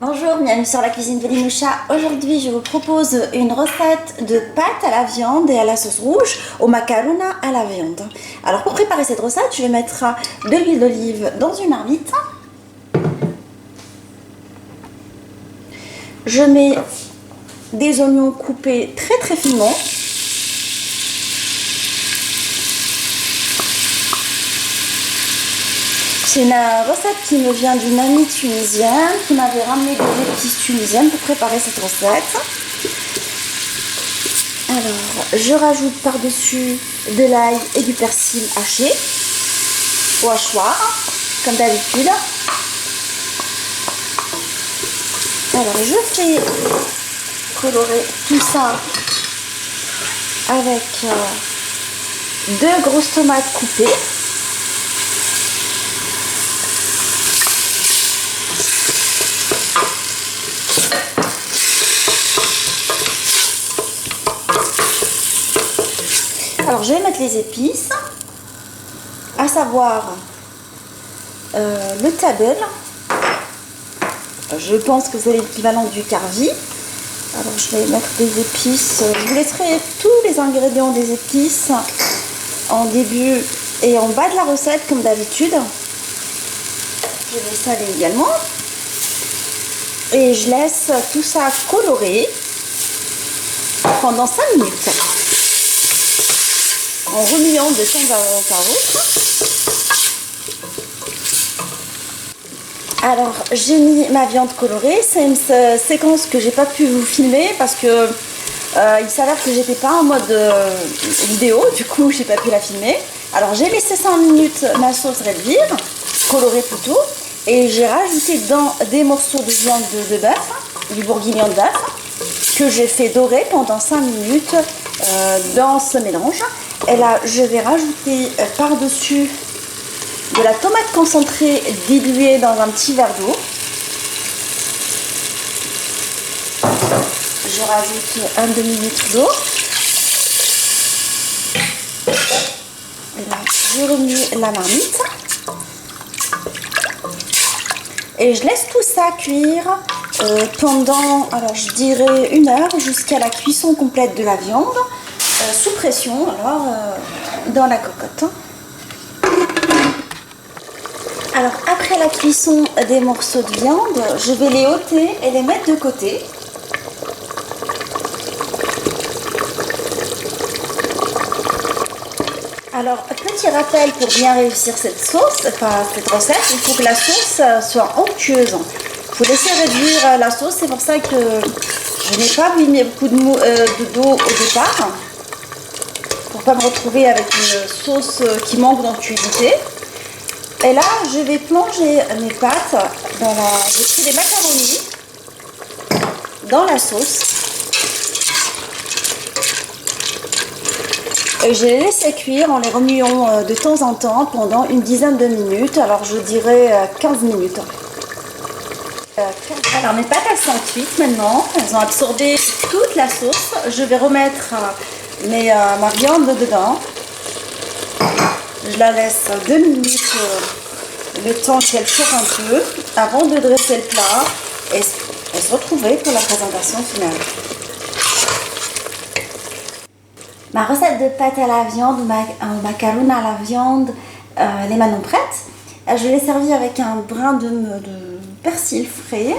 Bonjour, bienvenue sur la cuisine de Linoucha. Aujourd'hui, je vous propose une recette de pâtes à la viande et à la sauce rouge au macarona à la viande. Alors pour préparer cette recette, je vais mettre de l'huile d'olive dans une marmite. Je mets des oignons coupés très finement. C'est une recette qui me vient d'une amie tunisienne qui m'avait ramené des épices tunisiennes pour préparer cette recette. Alors, je rajoute par-dessus de l'ail et du persil haché au hachoir, comme d'habitude. Alors, je fais colorer tout ça avec 2 grosses tomates coupées. Alors je vais mettre les épices, à savoir le tabel. Je pense que c'est l'équivalent du carvi. Alors je vais mettre des épices. Je vous laisserai tous les ingrédients des épices en début et en bas de la recette comme d'habitude. Je vais saler également. Et je laisse tout ça colorer pendant 5 minutes. En remuant de temps à autre. Alors j'ai mis ma viande colorée. C'est une séquence que j'ai pas pu vous filmer parce que il s'avère que j'étais pas en mode vidéo, du coup j'ai pas pu la filmer. Alors j'ai laissé 5 minutes ma sauce revenir, colorée plutôt, et j'ai rajouté dedans des morceaux de viande de bœuf, du bourguignon de bœuf, que j'ai fait dorer pendant 5 minutes dans ce mélange. Et là, je vais rajouter par-dessus de la tomate concentrée diluée dans un petit verre d'eau. Je rajoute un demi-litre d'eau. Et là, je remue la marmite. Et je laisse tout ça cuire pendant, alors je dirais 1 heure, jusqu'à la cuisson complète de la viande. Sous pression, alors dans la cocotte. Alors après la cuisson des morceaux de viande, je vais les ôter et les mettre de côté. Alors petit rappel pour bien réussir cette sauce, enfin cette recette, il faut que la sauce soit onctueuse. Il faut laisser réduire la sauce, c'est pour ça que je n'ai pas mis beaucoup d'eau au départ. Pour pas me retrouver avec une sauce qui manque d'onctuosité. Et là, je vais plonger mes pâtes dans la... J'ai pris des macaronis dans la sauce. Et je les laisse cuire en les remuant de temps en temps pendant une dizaine de minutes. Alors, je dirais 15 minutes. Alors, mes pâtes, elles sont cuites maintenant. Elles ont absorbé toute la sauce. Je vais remettre... ma viande dedans. Je la laisse 2 minutes le temps qu'elle chauffe un peu avant de dresser le plat et se retrouver pour la présentation finale. Ma recette de pâte à la viande, un macaron à la viande, elle est maintenant prête. Je l'ai servie avec un brin de persil frais,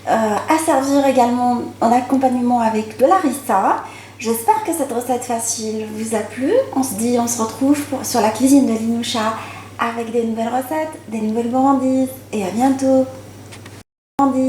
à servir également en accompagnement avec de la harissa. J'espère que cette recette facile vous a plu. On se retrouve sur la cuisine de Linoucha avec des nouvelles recettes, des nouvelles gourmandises et à bientôt.